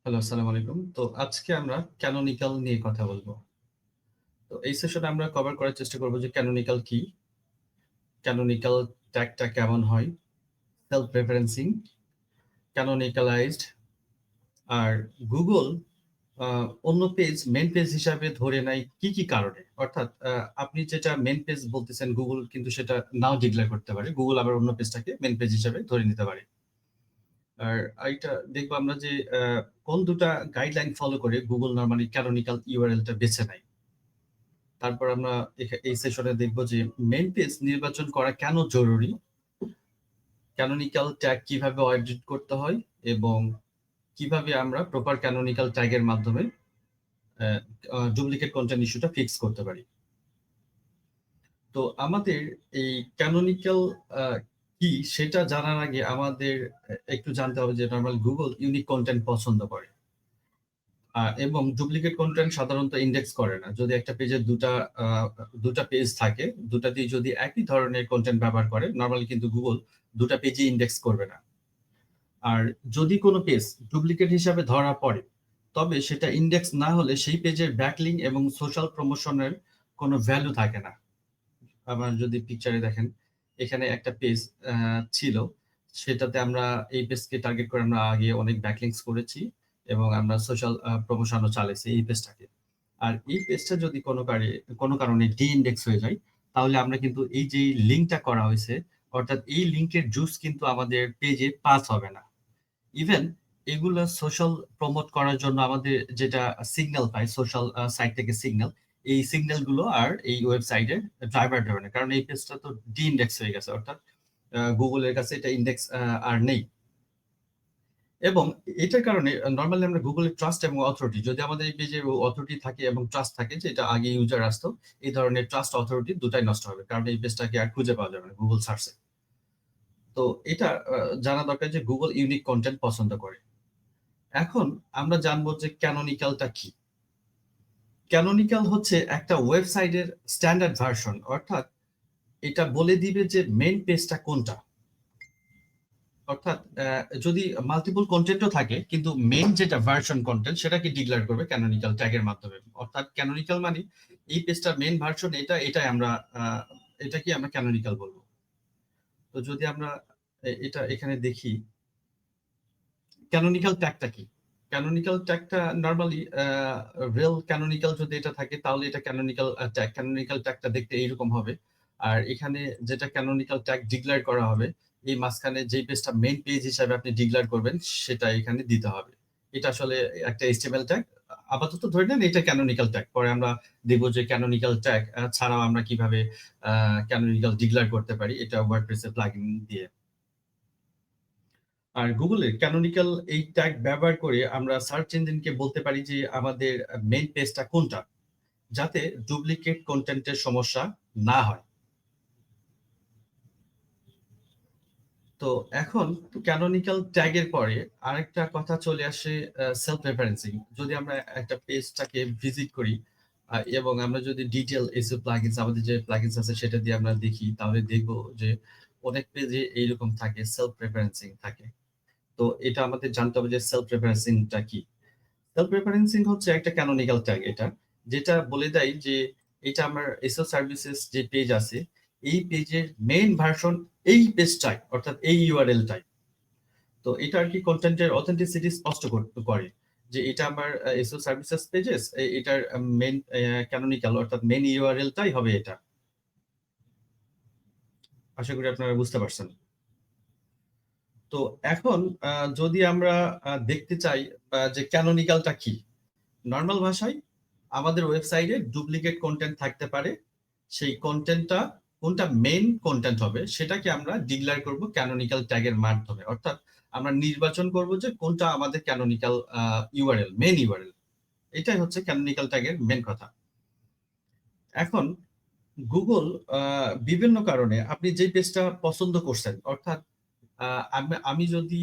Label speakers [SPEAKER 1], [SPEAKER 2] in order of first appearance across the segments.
[SPEAKER 1] Hello, আসসালামু আলাইকুম। তো আজকে আমরা ক্যানোনিকাল নিয়ে কথা বলব। তো এই সেশনে আমরা কভার করার চেষ্টা করব যে ক্যানোনিকাল কি? ক্যানোনিকাল ট্যাগটা কেমন হয়? সেলফ রেফারেন্সিং, ক্যানোনিকালাইজড আর Google আ অন্য পেজ মেইন পেজ হিসাবে ধরে নেয় কি কারণে? অর্থাৎ আপনি যেটা মেইন পেজ বলতেছেন Google কিন্তু সেটা নাও ডিক্লেয়ার করতে পারে। Google আবার অন্য পেজটাকে মেইন পেজ হিসাবে ধরে নিতে পারে। আর আরেকটা দেখব আমরা যে কোন ২ টা গাইডলাইন ফলো করে Google নরমালি ক্যানোনিকাল URL টা বেছে নেয়। তারপর আমরা এই সেশনে দেখব যে মেইন পেজ নির্বাচন করা কেন জরুরি? ক্যানোনিকাল ট্যাগ কিভাবে অডিট করতে হয়? এবং কিভাবে আমরা প্রপার ক্যানোনিকাল ট্যাগ এর মাধ্যমে অ্যা ডুপ্লিকেট কনটেন্ট ইস্যুটা ফিক্স করতে পারি। তো আমাদের এই ক্যানোনিকাল আ কি সেটা জানার আগে আমাদের একটু জানতে হবে যে নরমাল Google ইউনিক কনটেন্ট পছন্দ করে। এবং ডুপ্লিকেট কনটেন্ট সাধারণত ইনডেক্স করে না। যদি একটা পেজের ২ টা পেজ থাকে, ২ টাতেই যদি একই ধরনের কনটেন্ট ব্যবহার করে, নরমালি কিন্তু Google ২ টা পেজই ইনডেক্স করবে না। আর যদি কোন পেজ ডুপ্লিকেট হিসাবে ধরা পড়ে, তবে সেটা ইনডেক্স না হলে সেই পেজের ব্যাকলিংক এবং সোশ্যাল প্রমোশন এর কোন ভ্যালু থাকে না। আবার যদি পিকচারে দেখেন, এখানে একটা পেজ আ ছিল। সেটাতে আমরা এই পেজকে টার্গেট করে আমরা আগে অনেক ব্যাকলিংকস করেছি এবং আমরা সোশ্যাল প্রমোশন ও চালাইছি এই পেজটাকে। আর এই পেজটা যদি কোন কারণে ডি-ইনডেক্স হয়ে যায়, তাহলে আমরা কিন্তু এই যে লিঙ্কটা করা হইছে, অর্থাৎ এই লিঙ্কের জুস কিন্তু আমাদের পেজে পাস হবে না। ইভেন এগুলা সোশ্যাল প্রমোট করার জন্য আমাদের যেটা সিগন্যাল পাই সোশ্যাল সাইট থেকে সিগন্যাল, এই সিগন্যাল গুলো আর এই ওয়েবসাইটে ড্রাইভার দেবে না। কারণ এই পেজটা তো ডি-ইনডেক্স হয়ে গেছে। অর্থাৎ Google এর কাছে এটা ইনডেক্স আর নেই। এবং এটার কারণে নরমালি আমরা Google এর ট্রাস্ট এবং অথরিটি যদি আমাদের এই পেজে অথরিটি থাকে এবং ট্রাস্ট থাকে যে এটা আগে ইউজার আসতো, এই ধরনের ট্রাস্ট অথরিটি দুটাই নষ্ট হবে। কারণ এই পেজটাকে আর খুঁজে পাওয়া যাবে না Google সার্চ এ। তো এটা জানা দরকার যে Google ইউনিক কনটেন্ট পছন্দ করে। এখন আমরা জানবো যে ক্যানোনিকাল টা কি? ক্যানোনিকাল হচ্ছে একটা ওয়েবসাইটের স্ট্যান্ডার্ড ভার্সন। অর্থাৎ এটা বলে দিবে যে মেইন পেজটা কোনটা। অর্থাৎ যদি মাল্টিপল কনটেন্ট ও থাকে কিন্তু মেইন যেটা ভার্সন কনটেন্ট সেটাকে ডিক্লেয়ার করবে ক্যানোনিকাল ট্যাগ এর মাধ্যমে। অর্থাৎ ক্যানোনিকাল মানে এই পেজটার মেইন ভার্সন এটাই আমরা আ এটাকে আমরা ক্যানোনিকাল বলব। তো যদি আমরা এটা এখানে দেখি ক্যানোনিকাল ট্যাগটা কি? ক্যানোনিকাল ট্যাগটা নরমালি রিয়েল ক্যানোনিকাল যদি এটা থাকে তাহলে এটা ক্যানোনিকাল ট্যাগ। ক্যানোনিকাল ট্যাগটা দেখতে এইরকম হবে। আর এখানে যেটা ক্যানোনিকাল ট্যাগ ডিক্লেয়ার করা হবে, এই মাঝখানে যেই পেজটা মেইন পেজ হিসাবে আপনি ডিক্লেয়ার করবেন সেটা এখানে দিতে হবে। এটা আসলে একটা HTML ট্যাগ। আপাতত ধরে নেন এটা ক্যানোনিকাল ট্যাগ। পরে আমরা দেখব যে ক্যানোনিকাল ট্যাগ ছাড়াও আমরা কিভাবে আ ক্যানোনিকাল ডিক্লেয়ার করতে পারি এটা WordPress এর প্লাগইন দিয়ে। আর Google এর ক্যানোনিকাল এই ট্যাগ ব্যবহার করে আমরা সার্চ ইঞ্জিনকে বলতে পারি যে আমাদের মেইন পেজটা কোনটা? যাতে ডুপ্লিকেট কনটেন্ট এর সমস্যা না হয়। তো এখন ক্যানোনিকাল ট্যাগ এর পরে আরেকটা কথা চলে আসে সেলফ রেফারেন্সিং। যদি আমরা একটা পেজটাকে ভিজিট করি এবং আমরা যদি ডিটেইল এসইও প্লাগইনস আমাদের যে প্লাগইনস আছে সেটা দিয়ে আমরা দেখি তাহলে দেখব যে অনেক পেজে এইরকম থাকে সেলফ রেফারেন্সিং থাকে। তো এটা আমাদের জানতে হবে যে সেলফ রেফারেন্সিং টা কি? সেলফ রেফারেন্সিং হচ্ছে একটা ক্যানোনিকাল ট্যাগ এটা। যেটা বলে দেয় যে এটা আমার এসও সার্ভিসেস যে পেজ আছে, এই পেজের মেইন ভার্সন এই পেজটাই অর্থাৎ এই ইউআরএল টাই। তো এটা আরকি কনটেন্ট এর অথেন্টিসিটি স্পষ্ট করে। যে এটা আমার এসও সার্ভিসেস পেজেস এটার মেইন ক্যানোনিকাল অর্থাৎ মেইন ইউআরএল টাই হবে এটা। আশা করি আপনারা বুঝতে পারছেন। তো এখন আ যদি আমরা দেখতে চাই যে ক্যানোনিকালটা কি? নরমাল ভাষায় আমাদের ওয়েবসাইটে ডুপ্লিকেট কনটেন্ট থাকতে পারে। সেই কনটেন্টটা কোনটা মেইন কনটেন্ট হবে সেটাকে আমরা ডিক্লেয়ার করব ক্যানোনিকাল ট্যাগ এর মাধ্যমে। অর্থাৎ আমরা নির্বাচন করব যে কোনটা আমাদের ক্যানোনিকাল ইউআরএল, মেইন ইউআরএল। এটাই হচ্ছে ক্যানোনিকাল ট্যাগ এর মেইন কথা। এখন Google আ বিভিন্ন কারণে আপনি যে পেজটা পছন্দ করছেন অর্থাৎ আ আমি যদি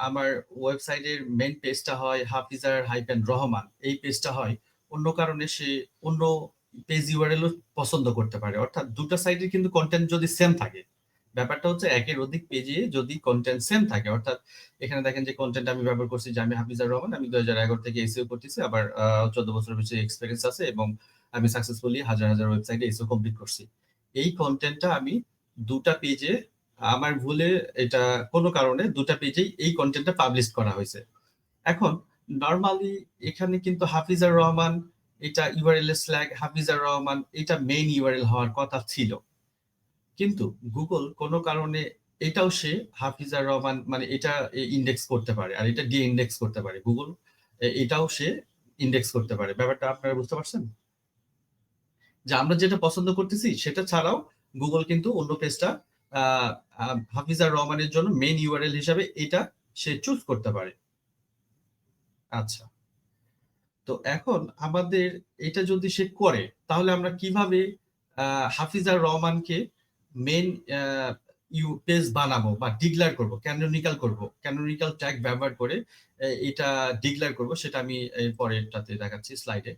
[SPEAKER 1] আমার ওয়েবসাইটের মেইন পেজটা হয় হাফিজার-রহমান এই পেজটা হয়, অন্য কারণে সে অন্য পেজ ইউআরএল ও পছন্দ করতে পারে। অর্থাৎ ২ টা সাইটের কিন্তু কনটেন্ট যদি সেম থাকে, ব্যাপারটা হচ্ছে একের অধিক পেজে যদি কন্টেন্ট সেম থাকে, অর্থাৎ এখানে দেখেন যে কন্টেন্ট আমি ব্যবহার করছি যে আমি হাফিজার রহমান, আমি 2011 থেকে এসইও করতেছি, আবার 14 বছরের বেশি এক্সপেরিয়েন্স আছে এবং আমি সাকসেসফুলি হাজার হাজার ওয়েবসাইটে এসইও কমপ্লিট করছি। এই কন্টেন্টটা আমি দুটা পেজে, আমার ভুলে এটা কোনো কারণে দুটা পেজেই এই কন্টেন্টটা পাবলিশ করা হয়েছে। এখন নরমালি এখানে কিন্তু হাফিজার রহমান, এটা ইউআরএল স্ল্যাগ হাফিজার রহমান, এটা মেইন ইউআরএল হওয়ার কথা ছিল, কিন্তু গুগল কোনো কারণে এটাও সে হাফিজার রহমান মানে এটা ইন্ডেক্স করতে পারে, আর এটা ডি ইন্ডেক্স করতে পারে। গুগল এটাও সে ইন্ডেক্স করতে পারে। ব্যাপারটা আপনারা বুঝতে পারছেন যে আমরা যেটা পছন্দ করতেছি সেটা ছাড়াও গুগল কিন্তু অন্য পেজটা হাফিজার রহমানের জন্য মেইন ইউআরএল হিসাবে এটা সে চুজ করতে পারে। আচ্ছা, তো এখন আমাদের এটা যদি সে করে তাহলে আমরা কিভাবে হাফিজার রহমানকে মেন পেজ বানাবো বা ডিক্লেয়ার করব, ক্যানোনিক্যাল ট্যাগ ব্যবহার করে এটা ডিক্লেয়ার করব, সেটা আমি পরেরটাতে দেখাচ্ছি স্লাইডে।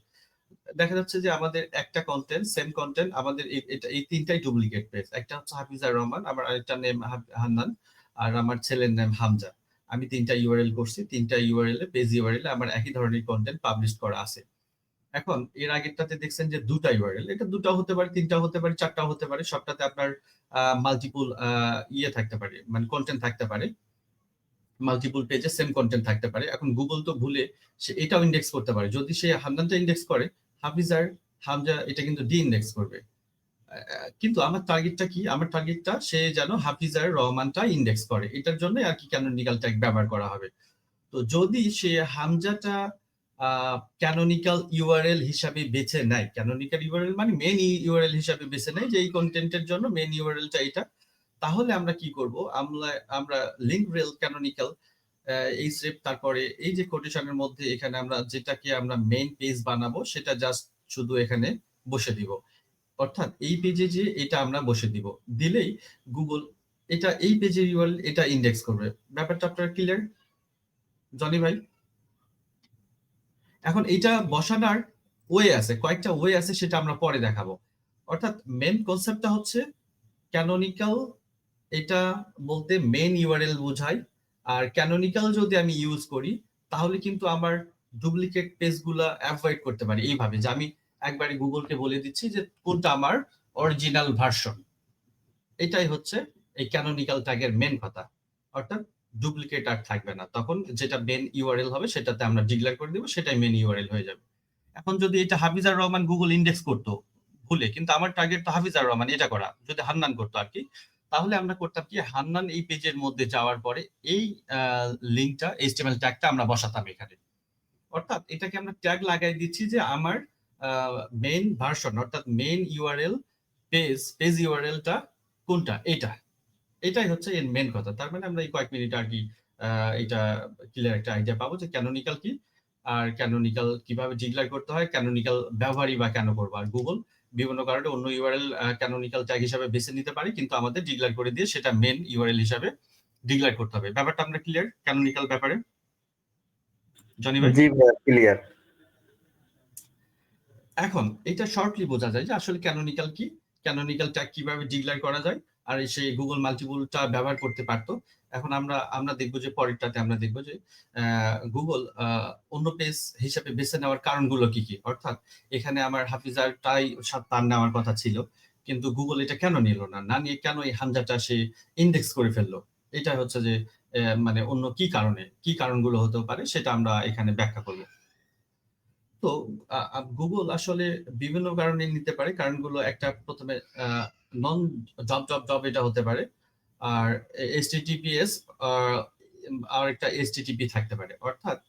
[SPEAKER 1] দেখা যাচ্ছে যে আমাদের একটা কন্টেন্ট, সেম কন্টেন্ট, আমাদের এটা এই তিনটাই ডুপ্লিকেট পেজ। একটা হচ্ছে হাফিজার রহমান, আমার আরেকটা নেম হান্নান, আর আমার ছেলের নাম হামজা। আমি তিনটা ইউআরএল করছি, তিনটা ইউআরএল এ পেজ ইউআরএল আমার একই ধরনের কন্টেন্ট পাবলিশ করা আছে। এখন এর আগেরটাতে দেখছেন যে দুটা ইউআরএল, এটা দুটা হতে পারে, তিনটা হতে পারে, চারটাও হতে পারে, সবটাতে আপনার মাল্টিপল ইয়ে থাকতে পারে, মানে কন্টেন্ট থাকতে পারে, মাল্টিপল পেজে সেম কন্টেন্ট থাকতে পারে। এখন গুগল তো ভুলে সে এটাও ইন্ডেক্স করতে পারে। যদি সে হান্নানটা ইন্ডেক্স করে, হাফিজার হামজা এটা কিন্তু ডি ইন্ডেক্স করবে। কিন্তু আমার টার্গেটটা কি? আমার টার্গেটটা সে যেন হাফিজার রহমানটা ইন্ডেক্স করে, এটার জন্য আর কি ক্যানোনিক্যাল ট্যাগ ব্যবহার করা হবে। তো যদি সে হামজাটা ক্যানোনিক্যাল ইউআরএল হিসাবে বেছে নেয়, ক্যানোনিক্যাল ইউআরএল মানে মেন ইউআরএল হিসাবে বেছে নেয় যে এই কন্টেন্টের জন্য মেন ইউআরএলটা এটা, তাহলে আমরা কি করব? আমরা লিংক রেল ক্যানোনিক্যাল এই স্টেপ, তারপরে এই যে কোটেশনের মধ্যে এখানে আমরা যেটাকে আমরা মেইন পেজ বানাবো সেটা জাস্ট শুধু এখানে বসে দিব, অর্থাৎ এই পেজে যে এটা আমরা বসে দিব, দিলেই গুগল এটা এই পেজের ইউআরএল এটা ইন্ডেক্স করবে। ব্যাপারটা আপনার ক্লিয়ার জনি ভাই? এখন এটা বসানোর ওয়ে আছে, কয়েকটা ওয়ে আছে, সেটা আমরা পরে দেখাবো। অর্থাৎ মেন কনসেপ্টটা হচ্ছে ক্যানোনিক্যাল, এটা বলতে মেন ইউআরএল বোঝায়। আর ক্যানোনিক্যাল যদি আমি ইউজ করি তাহলে কিন্তু আমার ডুপ্লিকেট পেজগুলা অ্যাভয়েড করতে পারি এইভাবে যে আমি একবারে গুগলকে বলে দিচ্ছি যে কোনটা আমার অরিজিনাল ভার্সন। এটাই হচ্ছে এই ক্যানোনিক্যাল ট্যাগের মেন কথা, অর্থাৎ ডুপ্লিকেট আর থাকবে না, তখন যেটা মেন ইউআরএল হবে সেটাতে আমরা ডিক্লেয়ার করে দিব, সেটাই মেন ইউআরএল হয়ে যাবে। এখন যদি এটা হাফিজার রহমান গুগল ইন্ডেক্স করতো ভুলে, কিন্তু আমার টার্গেট তো হাফিজার রহমান, এটা করা যদি হান্নান করতো আর কি, তাহলে আমরা করতাম কি, হান্নান এই পেজের মধ্যে যাওয়ার পরে এই লিঙ্কটা এইচটিএমএল ট্যাগটা আমরা বসাতাম এখানে। অর্থাৎ এটাকে আমরা ট্যাগ লাগাই দিচ্ছি যে আমার মেইন ভার্সন, অর্থাৎ মেইন ইউআরএল পেজ ইউআরএলটা কোনটা, এটাই হচ্ছে এর মেন কথা। তার মানে আমরা এই কয়েক মিনিট আর কি এটা ক্লিয়ার একটা আইডিয়া পাবো যে ক্যানোনিক্যাল কি, আর ক্যানোনিক্যাল কিভাবে ডিক্লেয়ার করতে হয়, ক্যানোনিক্যাল ব্যবহারই বা কেন করবো। আর গুগল বিভিন্ন কারণে অন্য ইউআরএল ক্যানোনিক্যাল ট্যাগ হিসাবে বেছে নিতে পারে, কিন্তু আমাদের ডিক্লেয়ার করে দিয়ে সেটা মেন ইউআরএল হিসাবে ডিক্লেয়ার করতে হবে। ব্যাপারটা আমরা ক্লিয়ার ক্যানোনিক্যাল ব্যাপারে জনি ভাই?
[SPEAKER 2] জি ভাই, ক্লিয়ার।
[SPEAKER 1] এখন এটা শর্টলি বোঝা যায় যে আসলে ক্যানোনিক্যাল কি, ক্যানোনিক্যাল ট্যাগ কিভাবে ডিক্লেয়ার করা যায়, আর সেই গুগল মাল্টিপলটা ব্যবহার করতে পারতো। এখন আমরা দেখবো যে পরেরটাতে আমরা দেখবো যে গুগল অন্য পেজ হিসাবে বেছে নেওয়ার কারণগুলো কি কি। অর্থাৎ এখানে আমার হাফিজারটাই তার নেওয়ার কথা ছিল, কিন্তু গুগল এটা কেন নিল না, না নিয়ে কেন এই হামজাটা সে ইন্ডেক্স করে ফেললো? এটা হচ্ছে যে মানে অন্য কি কারণে, কি কারণগুলো হতে পারে সেটা আমরা এখানে ব্যাখ্যা করবো। তো গুগল আসলে বিভিন্ন কারণে নিতে পারে। কারণগুলো একটা প্রথমে নন জব এটা হতে পারে, আর এইচটিটিপিএস আর একটা এইচটিটিপি থাকতে পারে। অর্থাৎ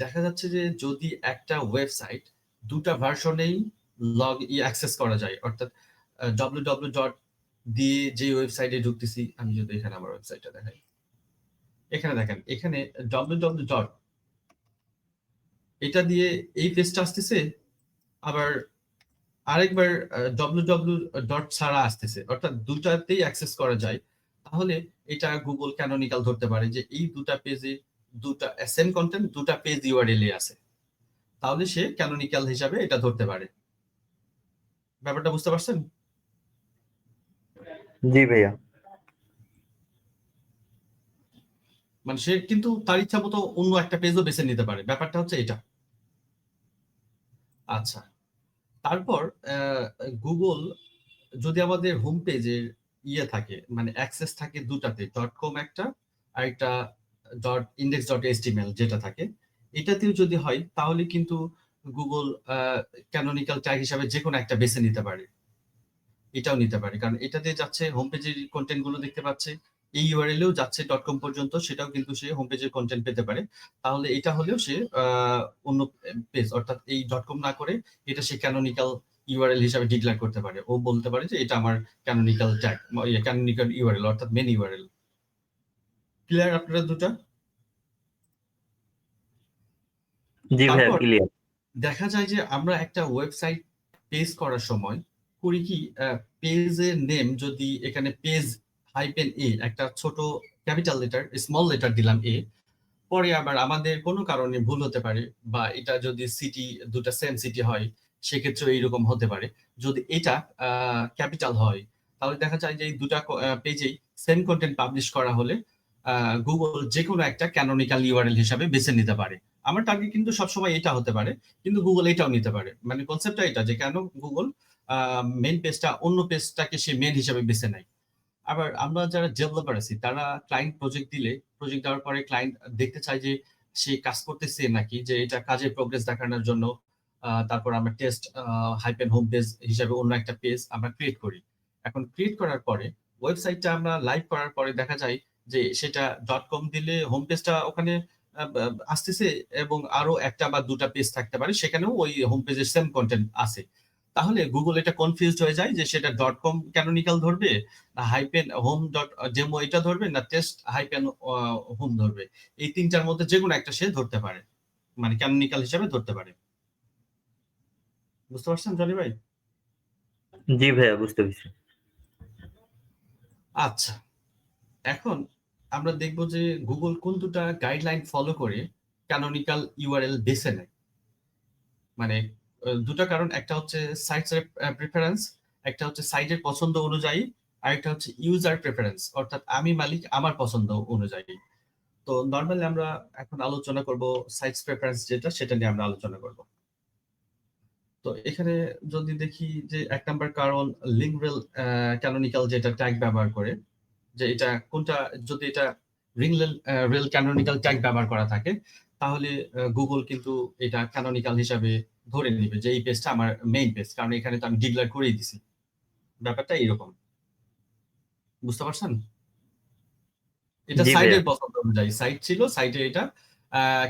[SPEAKER 1] দেখা যাচ্ছে যে যদি একটা ওয়েবসাইট দুটা ভার্সনেই অ্যাক্সেস করা যায়, অর্থাৎ www ডট দিয়ে যে ওয়েবসাইটে ঢুকতেছি, আমি যদি এখানে আমার ওয়েবসাইটটা দেখাই, এখানে দেখেন, এখানে www ডট এটা দিয়ে এই পেজটা আসতেছে, আবার আরেকবার www ডট ছাড়া আসতেছে, অর্থাৎ দুটাতেই অ্যাক্সেস করা যায়। তাহলে এটা গুগল ক্যানোনিক্যাল ধরতে পারে যে এই দুটা পেজে দুটা সেম কন্টেন্ট দুটা পেজ ইউআরএল এ আছে, তাহলে সে ক্যানোনিক্যাল হিসাবে এটা ধরতে পারে। ব্যাপারটা বুঝতে পারছেন?
[SPEAKER 2] জি ভাইয়া।
[SPEAKER 1] মানে সে কিন্তু তার ইচ্ছা মতো অন্য একটা পেজও বেছে নিতে পারে, ব্যাপারটা হচ্ছে এটা। আচ্ছা, তারপর গুগল যদি আমাদের হোম পেজের ইয়ে থাকে, মানে অ্যাক্সেস থাকে দুটাতে, ডট কম একটা আর একটা ডট ইন্ডেক্স ডট এইচটিএমএল যেটা থাকে, এটাতেও যদি হয় তাহলে কিন্তু গুগল ক্যানোনিক্যাল ট্যাগ হিসাবে যে কোনো একটা বেছে নিতে পারে, এটাও নিতে পারে, কারণ এটাতে যাচ্ছে হোম পেজের কন্টেন্ট গুলো দেখতে পাচ্ছে, এই ইউআরএলেও যাচ্ছে ডট কম পর্যন্ত, সেটাও কিন্তু সে হোম পেজের কন্টেন্ট পেতে পারে। তাহলে এটা হলেও সে অন্য পেজ, অর্থাৎ এই ডট কম না করে এটা সে ক্যানোনিক্যাল ইউআরএল হিসাবে ডিক্লেয়ার করতে পারে। ও বলতে পারে যে এটা আমার ক্যানোনিক্যাল ট্যাগ, ক্যানোনিক্যাল ইউআরএল অর্থাৎ মেন ইউআরএল। ক্লিয়ার আপনারা দুটা?
[SPEAKER 2] জি ভাইয়া,
[SPEAKER 1] তারপর
[SPEAKER 2] ক্লিয়ার।
[SPEAKER 1] দেখা যায় যে আমরা একটা ওয়েবসাইট পেজ করার সময় করি কি, পেজের নেম যদি এখানে পেজ হাইপেন এ একটা ছোট ক্যাপিটাল লেটার স্মল লেটার দিলাম এ, পরে আবার আমাদের কোনো কারণে ভুল হতে পারে, বা এটা যদি সিটি দুটা সেম সিটি হয় সেক্ষেত্রেও এইরকম হতে পারে। যদি এটা ক্যাপিটাল হয় তাহলে দেখা যায় যে এই দুটা পেজেই সেম কন্টেন্ট পাবলিশ করা হলে গুগল যে কোনো একটা ক্যানোনিক্যাল ইউআরএল হিসাবে বেছে নিতে পারে। আমার টার্গেট কিন্তু সবসময় এটা হতে পারে, কিন্তু গুগল এটাও নিতে পারে। মানে কনসেপ্টটা এটা যে কেন গুগল মেন পেজটা অন্য পেজটাকে সে মেন হিসাবে বেছে নেয়। আবার আমরা যারা ডেভেলপার আছি তারা ক্লায়েন্ট প্রজেক্ট দিলে, প্রজেক্ট দেওয়ার পরে ক্লায়েন্ট দেখতে চায় যে সে কাজ করতেছে নাকি, যে এটা কাজের প্রোগ্রেস দেখানোর জন্য তারপর আমরা টেস্ট হাইপেন হোম পেজ হিসাবে অন্য একটা পেজ আমরা ক্রিয়েট করি। এখন ক্রিয়েট করার পরে ওয়েবসাইটটা আমরা লাইভ করার পরে দেখা যায় যে সেটা ডট কম দিলে হোম পেজটা ওখানে আসতেছে, এবং আরো একটা বা দুটা পেজ থাকতে পারে সেখানেও ওই হোম পেজের সেম কন্টেন্ট আছে। তাহলে গুগল এটা কনফিউজড হয়ে যায় যে সেটা ডট কম ক্যানোনিক্যাল ধরবে, না হাইপেন হোম ডট ডেমো এটা ধরবে, না টেস্ট হাইপেন হোম ধরবে। এই তিনটার মধ্যে যে কোনো একটা সে ধরতে পারে, মানে ক্যানোনিক্যাল হিসাবে ধরতে পারে। বুঝতে পারছেন জনি ভাই?
[SPEAKER 2] জি ভাইয়া, বুঝতে পেরেছি।
[SPEAKER 1] আচ্ছা, এখন আমরা দেখব যে গুগল কোন দুটা গাইডলাইন ফলো করে ক্যানোনিক্যাল ইউআরএল বেছে নেয়। মানে দুটা কারণ, একটা হচ্ছে সাইটের প্রেফারেন্স, একটা হচ্ছে সাইটের পছন্দ অনুযায়ী, আর একটা হচ্ছে ইউজার প্রেফারেন্স, অর্থাৎ আমি মালিক আমার পছন্দ অনুযায়ী। তো নর্মালি আমরা এখন আলোচনা করব সাইটস প্রেফারেন্স যেটা, সেটা নিয়ে আমরা আলোচনা করব। তো এখানে যদি দেখি যে ১ নাম্বার কারণ লিঙ্ক রেল ক্যানোনিক্যাল যেটা ট্যাগ ব্যবহার করে, যে এটা কোনটা, যদি এটা রেল ক্যানোনিক্যাল ট্যাগ ব্যবহার করা থাকে তাহলে গুগল কিন্তু এটা ক্যানোনিক্যাল হিসাবে ধরে নিবে যে এই পেজটা আমার মেইন পেজ, কারণ এখানে তো আমি ডিক্লেয়ার করেই দিছি। ব্যাপারটা এরকম, বুঝতে পারছেন? এটা
[SPEAKER 2] জি ভাইয়া।
[SPEAKER 1] সাইটের পছন্দ অনুযায়ী, সাইট ছিল, সাইটে এটা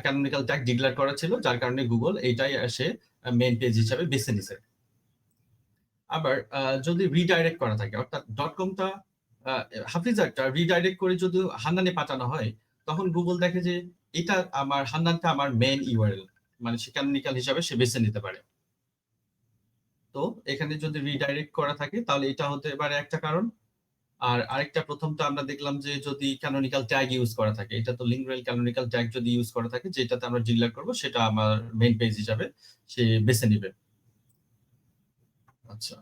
[SPEAKER 1] ক্যানোনিক্যাল ট্যাগ ডিক্লেয়ার করা ছিল, যার কারণে গুগল এইটাই সে মেইন পেজ হিসাবে বেছে নিছে। আবার যদি রিডাইরেক্ট করা থাকে, অর্থাৎ ডট কমটা হাফিজারটা রিডাইরেক্ট করে যদি হান্নানে পাঠানো হয়, তখন গুগল দেখে যে এটা আমার হান্নানটা আমার মেইন ইউআরএল, মানে সে ক্যানোনিক্যাল হিসাবে সে বেছে নিতে পারে। তো এখানে যদি রিডাইরেক্ট করা থাকে তাহলে এটা হতে পারে একটা কারণ। আর আরেকটা, প্রথমটা আমরা দেখলাম যে যদি ক্যানোনিক্যাল ট্যাগ ইউজ করা থাকে, এটা তো লিঙ্ক রেল ক্যানোনিক্যাল ট্যাগ যদি ইউজ করা থাকে যেটাতে আমরা ডিক্লেয়ার করব সেটা আমার মেইন পেজ হিসাবে সে বেছে নিবে। আচ্ছা,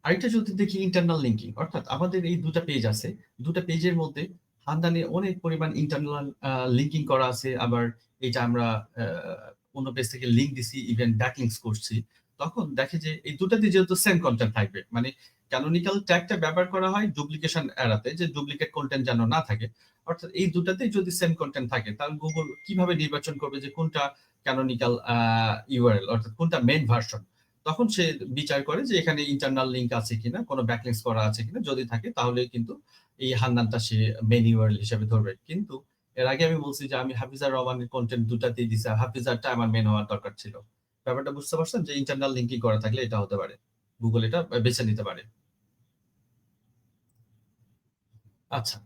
[SPEAKER 1] আরেকটা যদি দেখি ইন্টারনাল লিঙ্কিং, অর্থাৎ আমাদের এই দুটা পেজ আছে, দুটা পেজের মধ্যে হান্দানে অনেক পরিমাণ ইন্টারনাল লিঙ্কিং করা আছে, আবার এটা আমরা অন্য পেজ থেকে লিঙ্ক দিছি, ইভেন ব্যাকলিংকস করছি, তখন দেখে যে এই দুটাতে যেহেতু সেম কন্টেন্ট থাকবে, মানে ক্যানোনিক্যাল ট্যাগটা ব্যবহার করা হয় ডুপ্লিকেশন এড়াতে, যে ডুপ্লিকেট কন্টেন্ট যেন না থাকে। অর্থাৎ এই দুটাতেই যদি সেম কন্টেন্ট থাকে তাহলে গুগল কিভাবে নির্বাচন করবে যে কোনটা ক্যানোনিক্যাল ইউআরএল, অর্থাৎ কোনটা মেইন ভার্সন। তখন সে বিচার করে যে এখানে ইন্টারনাল লিঙ্ক আছে কিনা, কোনো ব্যাকলিংকস করা আছে কিনা, যদি থাকে তাহলে কিন্তু এই হান্নানটা সে মেইন ইউআরএল হিসেবে ধরবে। কিন্তু এর আগে আমি বলছি যে আমি হাফিজার রহমানের কন্টেন্ট দুটাতেই দিছি, হাফিজারটা আমার মেন হওয়ার দরকার ছিল। ব্যাপারটা বুঝতে পারছেন যে ইন্টারনাল লিঙ্কিং করা থাকলে এটা হতে পারে, গুগল এটা বেছে নিতে পারে। আচ্ছা,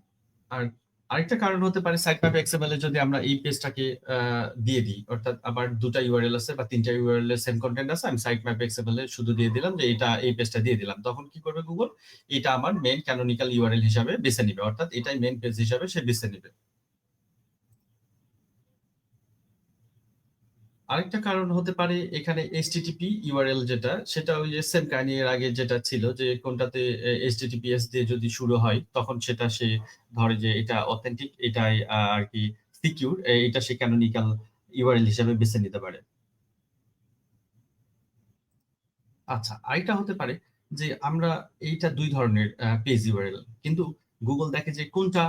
[SPEAKER 1] আর আরেকটা কারণ হতে পারে সাইট ম্যাপ এক্সএমএল এ যদি আমরা এই পেজটাকে দিয়ে দিই, অর্থাৎ আমার দুটা ইউআরএল আছে বা তিনটা ইউআরএল এর সেম কন্টেন্ট আছে, আমি সাইট ম্যাপ এক্সএমএল এ শুধু দিয়ে দিলাম যে এটা এই পেজটা দিয়ে দিলাম, তখন কি করবে গুগল, এটা আমার মেইন ক্যানোনিক্যাল ইউআরএল হিসাবে বেছে নিবে, অর্থাৎ এটাই মেইন পেজ হিসাবে সে বেছে নিবে। আরেকটা কারণ হতে পারে এখানে এইচটিটিপি ইউআরএল যেটা, সেটা ওই যে সেম কাহিনী এর আগে যেটা ছিল যে কোনটাতে এইচটিটিপিএস দিয়ে যদি শুরু হয় তখন সেটা সে ধরে যে এটা অথেন্টিক, এটাই আর কি সিকিউর, এটা সে ক্যানোনিক্যাল ইউআরএল হিসেবে বেছে নিতে পারে। আচ্ছা, আরেকটা হতে পারে যে আমরা এইটা ২ ধরনের পেজ ইউআরএল। কিন্তু Google দেখে যে কোনটা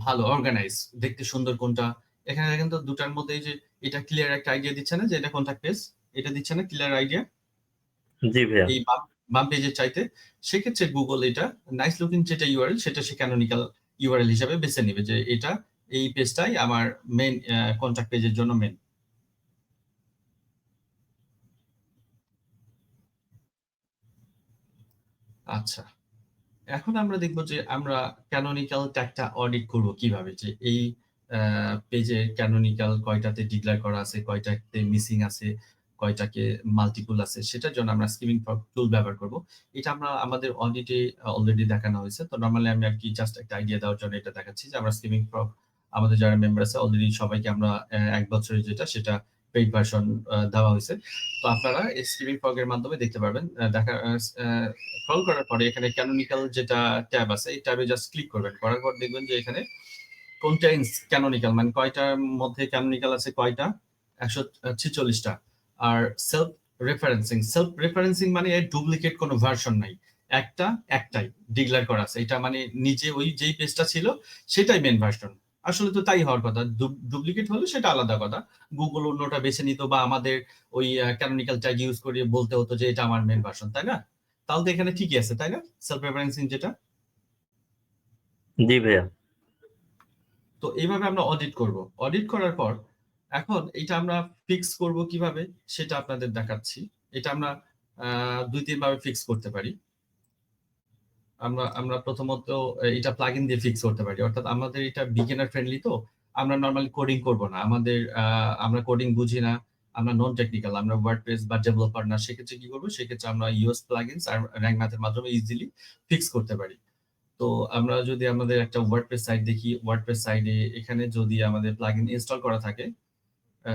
[SPEAKER 1] ভালো অর্গানাইজ, দেখতে সুন্দর কোনটা। এখানে দেখেন তো ২ টার মধ্যে এই যে এটা ক্লিয়ার একটা আইডিয়া দিচ্ছে না যে এটা কোনটা পেজ? এটা দিচ্ছে না ক্লিয়ার আইডিয়া?
[SPEAKER 2] জি ভাইয়া।
[SPEAKER 1] এই বাম পেজের চাইতে। সেক্ষেত্রে Google এটা নাইস লুকিং যেটা ইউআরএল সেটা সে ক্যানোনিক্যাল ইউআরএল হিসেবে বেছে নিবে যে এটা এই পেজটাই আমার মেইন কন্টাক্ট পেজের জন্য মেইন। আচ্ছা। এখন আমরা দেখব যে আমরা ক্যানোনিক্যাল ট্যাগটা অডিট করব কিভাবে? যে এই পেজে ক্যানোনিক্যাল কয়টাতে ডিক্লেয়ার করা আছে, কয়টাতে মিসিং আছে, কয়টাকে মাল্টিপল আছে সেটার জন্য আমরা স্কিমিং ফগ টুল ব্যবহার করব। এটা আমরা আমাদের অডিটে অলরেডি দেখানো হয়েছে। তো নরমালি আমি আরকি জাস্ট একটা আইডিয়া দেওয়ার জন্য এটা দেখাচ্ছি যে আমরা স্কিমিং ফগ আমাদের যারা মেম্বার আছে অলরেডি সবাইকে আমরা ১ বছরের যেটা সেটা পেইড ভার্সন দেওয়া হইছে। তো আপনারা এই স্কিমিং ফগ এর মাধ্যমে দেখতে পারবেন। দেখা স্ক্রল করার পরে এখানে ক্যানোনিক্যাল যেটা ট্যাব আছে এই ট্যাবে জাস্ট ক্লিক করবেন। করার পর দেখবেন যে এখানে contains canonical মানে কয়টার মধ্যে ক্যানোনিক্যাল আছে কয়টা? ১৪৬ টা। আর সেলফ রেফারেন্সিং মানে এর ডুপ্লিকেট কোনো ভার্সন নাই। একটাই ডিক্লেয়ার করা আছে। এটা মানে নিজে ওই যেই পেজটা ছিল সেটাই মেইন ভার্সন। আসলে তো তাই হওয়ার কথা। ডুপ্লিকেট হলে সেটা আলাদা কথা। Google অন্যটা বেছে নিত বা আমাদের ওই ক্যানোনিক্যাল ট্যাগ ইউজ করে বলতে হতো যে এটা আমার মেইন ভার্সন, তাই না? তাহলে তো এখানে ঠিকই আছে, তাই না? সেলফ রেফারেন্সিং যেটা।
[SPEAKER 2] জি ভাইয়া।
[SPEAKER 1] তো এইভাবে আমরা অডিট করব। অডিট করার পর এখন এইটা আমরা ফিক্স করব কিভাবে সেটা আপনাদের দেখাচ্ছি। এটা আমরা ২-৩ ভাবে ফিক্স করতে পারি। আমরা প্রথমত এটা প্লাগইন দিয়ে ফিক্স করতে পারি। অর্থাৎ আমাদের এটা বিগিনার ফ্রেন্ডলি তো আমরা নরমালি কোডিং করব না। আমরা কোডিং বুঝি না। আমরা নন টেকনিক্যাল। আমরা ওয়ার্ডপ্রেস বা ডেভেলপার না। সেক্ষেত্রে কি করব? সেক্ষেত্রে আমরা ইউএস প্লাগইনস আর র‍্যাঙ্ক ম্যাথ এর মাধ্যমে ইজিলি ফিক্স করতে পারি। তো আমরা যদি আমাদের একটা ওয়ার্ডপ্রেস সাইট দেখি, ওয়ার্ডপ্রেস সাইটে এখানে যদি আমাদের প্লাগইন ইনস্টল করা থাকে, আ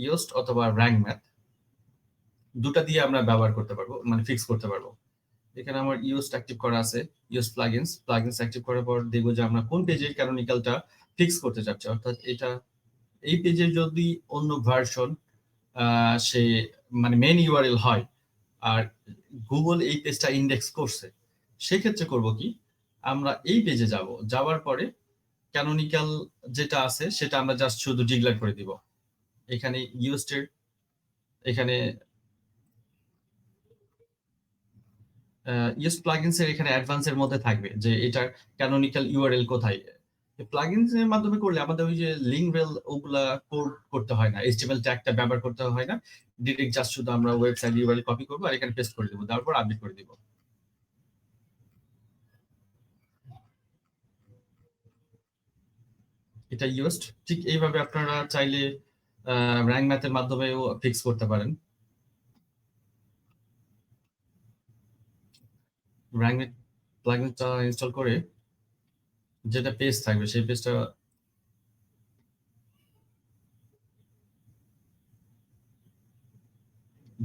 [SPEAKER 1] ইয়োস্ট অথবা র‍্যাঙ্ক ম্যাথ ২ টা দিয়ে আমরা ব্যবহার করতে পারবো, মানে ফিক্স করতে পারবো। এখানে আমার ইয়োস্ট অ্যাক্টিভ করা আছে। ইয়োস্ট প্লাগইনস অ্যাক্টিভ করার পর দেখব যে আমরা কোন পেজের ক্যানোনিক্যালটা ফিক্স করতে চাচ্ছি। অর্থাৎ এই পেজের যদি অন্য ভার্সন আ সে মানে মেইন ইউআরএল হয় আর Google এই পেজটা ইন্ডেক্স করছে। সেক্ষেত্রে করব কি? আমরা এই পেজে যাব। যাওয়ার পরে ক্যানোনিক্যাল যেটা আছে সেটা আমরা জাস্ট শুধু ডিক্লেয়ার করে দিব। এখানে ইউজড এর এখানে ইউজড প্লাগইনস এর এখানে অ্যাডভান্স এর মধ্যে থাকবে যে এটার ক্যানোনিক্যাল ইউআরএল কোথায়। প্লাগইনস এর মাধ্যমে করলে আমাদের ওই যে লিঙ্করেল ওগুলা কোড করতে হয় না। HTML ট্যাগটা ব্যবহার করতে হয় না। ডিরেক্ট জাস্ট শুধু আমরা ওয়েবসাইট ইউআরএল কপি করব আর এখানে পেস্ট করে দিব। দেওয়ার পর আপডেট করে দিব। এটা ইউজড। ঠিক এইভাবে আপনারা চাইলে র‍্যাঙ্ক ম্যাথ এর মাধ্যমেও ফিক্স করতে পারেন। র‍্যাঙ্ক ম্যাথ প্লাগইনটা ইনস্টল করে যেটা পেজ থাকবে সেই পেজটা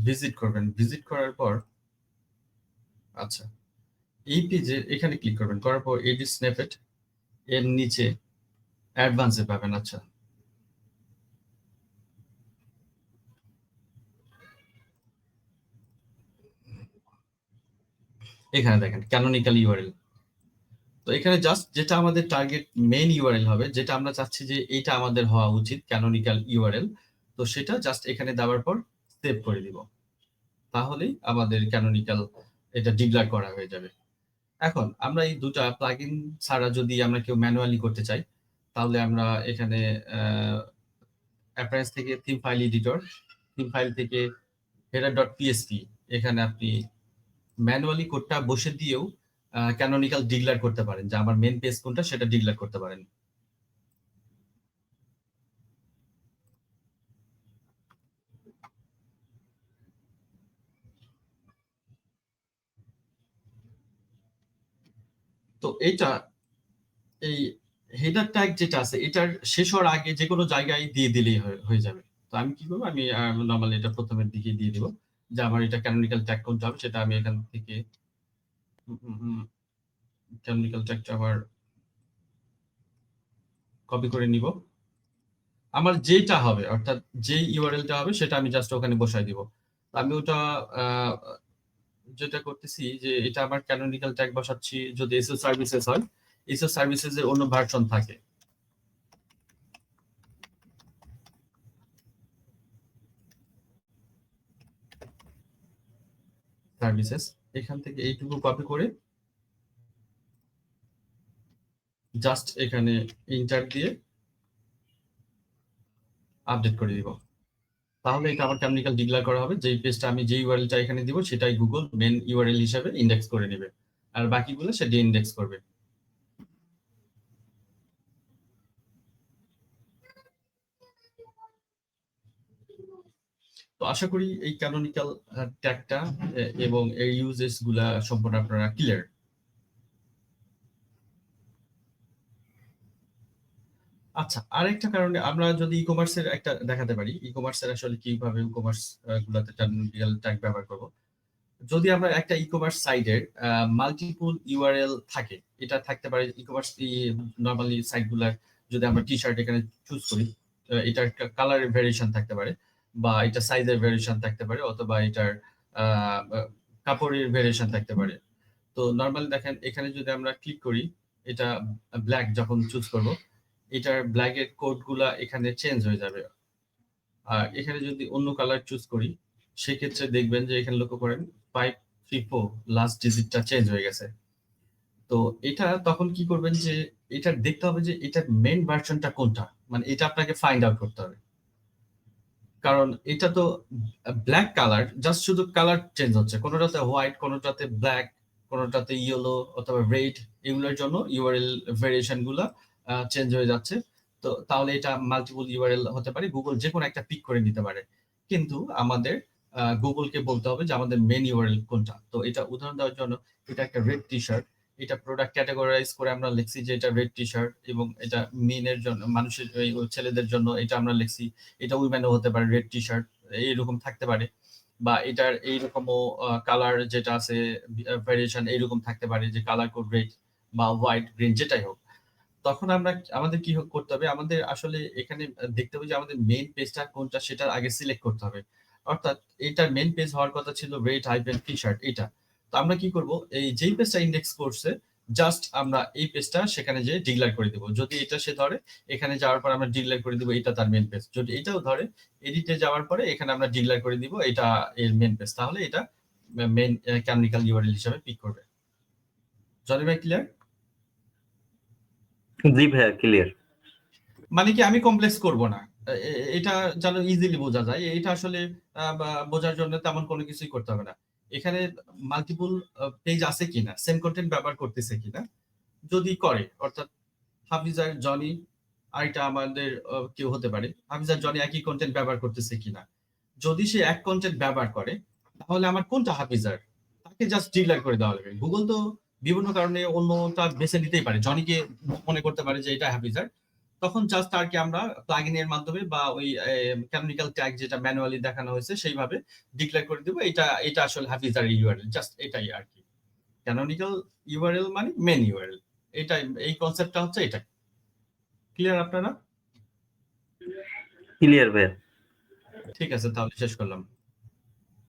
[SPEAKER 1] ভিজিট করবেন। ভিজিট করার পর আচ্ছা, এই পেজে এখানে ক্লিক করবেন। করার পর এডিট স্নিপেট এর নিচে অ্যাডভান্স এ পাবেন। আচ্ছা। এখানে দেখেন ক্যানোনিক্যাল ইউআরএল। তো এখানে জাস্ট যেটা আমাদের টার্গেট মেইন ইউআরএল হবে, যেটা আমরা চাচ্ছি যে এটা আমাদের হওয়া উচিত ক্যানোনিক্যাল ইউআরএল। তো সেটা জাস্ট এখানে দেওয়ার পর সেভ করে দিব। তাহলেই আমাদের ক্যানোনিক্যাল এটা ডিক্লেয়ার করা হয়ে যাবে। এখন আমরা এই ২ টা প্লাগইন ছাড়া যদি আমরা কেউ ম্যানুয়ালি করতে চাই, তাহলে আমরা এখানে আ অ্যাপিয়ারেন্স থেকে theme file editor, theme file থেকে header.php এখানে আপনি ম্যানুয়ালি কোডটা বসে দিয়েও ক্যানোনিক্যাল ডিক্লেয়ার করতে পারেন যে আমার মেইন পেজ কোনটা সেটা ডিক্লেয়ার করতে পারেন। তো এই হেডার ট্যাগ যেটা আছে এটার শেষ হওয়ার আগে যেকোনো জায়গায় দিয়ে দিলেই হয়ে যাবে। তো আমি কি করবো, আমি নরমালি এটা প্রথমের দিকে দিয়ে দিব যে আমার এটা ক্যানোনিক্যাল ট্যাগ কোনটা হবে সেটা আমি এখান থেকে ক্যানোনিক্যাল ট্যাগটা আবার কপি করে নিব। আমার যেটা হবে অর্থাৎ যে ইউআরএলটা হবে সেটা আমি জাস্ট ওখানে বসাই দিব। আমি ওটা যেটা করতেছি যে এটা আমার ক্যানোনিক্যাল ট্যাগ বসাচ্ছি। যদি এসও সার্ভিসেস হয়, এসও সার্ভিসেস এর অন্য ভার্সন থাকে, সার্ভিসেস এখান থেকে এইটুকু কপি করে জাস্ট এখানে ইন্টার দিয়ে আপডেট করে দিব। তাহলে এটা আবার ক্যানোনিক্যাল ডিক্লেয়ার করা হবে। যেই পেজটা আমি যে ইউআরএলটা এখানে দিব সেটাই গুগল মেন ইউআরএল হিসেবে ইন্ডেক্স করে নেবে, আর বাকিগুলো সে ডি ইন্ডেক্স করবে। তো আশা করি এই ক্যানোনিক্যাল ট্যাগটা এবং এর ইউজেস গুলা সম্পর্কে আপনারা ক্লিয়ার। আচ্ছা, আরেকটা কারণে আমরা যদি ই কমার্সের একটা দেখাতে পারি, ই কমার্সের আসলে কিভাবে ই কমার্স গুলাতে ক্যানোনিক্যাল ট্যাগ ব্যবহার করব। যদি আমরা একটা ই কমার্স সাইটের মাল্টিপল ইউআরএল থাকে, এটা থাকতে পারে ই কমার্স নরমালি সাইট গুলার। যদি আমরা টি শার্ট এখানে চুজ করি, এটার কালারের ভেরিয়েশন থাকতে পারে, বা এটা সাইজের ভেরিয়েশন থাকতে পারে, অথবা এটার কাপড়ের ভেরিয়েশন থাকতে পারে। তো নরমালি দেখেন এখানে যদি আমরা ক্লিক করি, এটা ব্ল্যাক যখন চুজ করব, এটার ব্ল্যাকের কোড গুলা এখানে চেঞ্জ হয়ে যাবে। আর এখানে যদি অন্য কালার চুজ করি, সেক্ষেত্রে দেখবেন যে এখানে লক্ষ্য করেন 534 লাস্ট ডিজিটটা চেঞ্জ হয়ে গেছে। তো এটা তখন কি করবেন যে এটা দেখতে হবে যে এটার মেন ভার্সনটা কোনটা, মানে এটা আপনাকে ফাইন্ড আউট করতে হবে। কারণ এটা তো ব্ল্যাক কালার, জাস্ট শুধু কালার চেঞ্জ হচ্ছে, কোনোটাতে হোয়াইট, কোনোটাতে ব্ল্যাক, কোনোটাতে ইয়েলো অথবা রেড, এগুলোর জন্য ইউআরএল ভেরিয়েশন গুলা চেঞ্জ হয়ে যাচ্ছে। তো তাহলে এটা মাল্টিপল ইউআরএল হতে পারে, গুগল যে কোনো একটা পিক করে নিতে পারে। কিন্তু আমাদের গুগলকে বলতে হবে যে আমাদের মেন ইউআরএল কোনটা। তো এটা উদাহরণ দেওয়ার জন্য, এটা একটা রেড টি শার্ট, এটা প্রোডাক্ট ক্যাটাগরাইজ করে আমরা লিখছি যে এটা রেড টি শার্ট, এবং এটা মেনের জন্য, মানুষের ছেলেদের জন্য এটা আমরা লিখছি এটা উইমেনও হতে পারে, রেড টি শার্ট এইরকম থাকতে পারে। বা এটার এইরকমও কালার যেটা আছে ভেরিয়েশন এইরকম থাকতে পারে, যে কালার কোড রেড বা হোয়াইট, গ্রিন, যেটাই হোক। তখন আমরা আমাদের কি করতে হবে, আমাদের আসলে এখানে দেখতে হবে যে আমাদের মেইন পেজটা কোনটা সেটা আগে সিলেক্ট করতে হবে। অর্থাৎ এটার মেইন পেজ হওয়ার কথা ছিল রেড হাইফেন টি শার্ট এটা। তো আমরা কি করব, এই যেই পেজটা ইন্ডেক্স করছে জাস্ট আমরা এই পেজটা সেখানে যে ডিক্লেয়ার করে দিব। যদি এটা সে ধরে, এখানে যাওয়ার পর আমরা ডিক্লেয়ার করে দিব এটা তার মেইন পেজ। যদি এটাও ধরে, এডিটে যাওয়ার পরে এখানে আমরা ডিক্লেয়ার করে দিব এটা এর মেইন পেজ। তাহলে এটা মেইন ক্যানোনিক্যাল ইউআরএল হিসেবে পিক করবে। জনি ভাই ক্লিয়ার?
[SPEAKER 2] জি ভাইয়া ক্লিয়ার।
[SPEAKER 1] মানে কি আমি কমপ্লেক্স করব না, এটা যেন ইজিলি বোঝা যায়। এটা আসলে বোঝার জন্য তেমন কোনো কিছুই করতে হবে না। এখানে মাল্টিপল পেজ আছে কিনা, সেম কন্টেন্ট ব্যবহার করতেছে কিনা, যদি করে অর্থাৎ হাফিজার জনি, আর এটা আমাদের কেউ হতে পারে, হাফিজার জনি একই কন্টেন্ট ব্যবহার করতেছে কিনা। যদি সে এক কন্টেন্ট ব্যবহার করে, তাহলে আমার কোনটা হাফিজার তাকে জাস্ট ডিক্লেয়ার করে দেওয়া লাগবে। গুগল তো বিভিন্ন কারণে অন্যটা বেছে নিতেই পারে, জনিকে মনে করতে পারে যে এটা হাফিজার। তখন জাস্ট আর কি আমরা প্লাগইন এর মাধ্যমে বা ওই ক্যানোনিক্যাল ট্যাগ যেটা ম্যানুয়ালি দেখানো হয়েছে সেইভাবে ডিক্লেয়ার করে দিব এটা এটা আসলে হাফিজার ইউআরএল, জাস্ট এটাই আর কি। ক্যানোনিক্যাল ইউআরএল মানে মেন ইউআরএল, এটাই, এই কনসেপ্টটা হচ্ছে এটা। ক্লিয়ার আপনারা?
[SPEAKER 2] ক্লিয়ার ভাইয়া।
[SPEAKER 1] ঠিক আছে, তাহলে শেষ করলাম।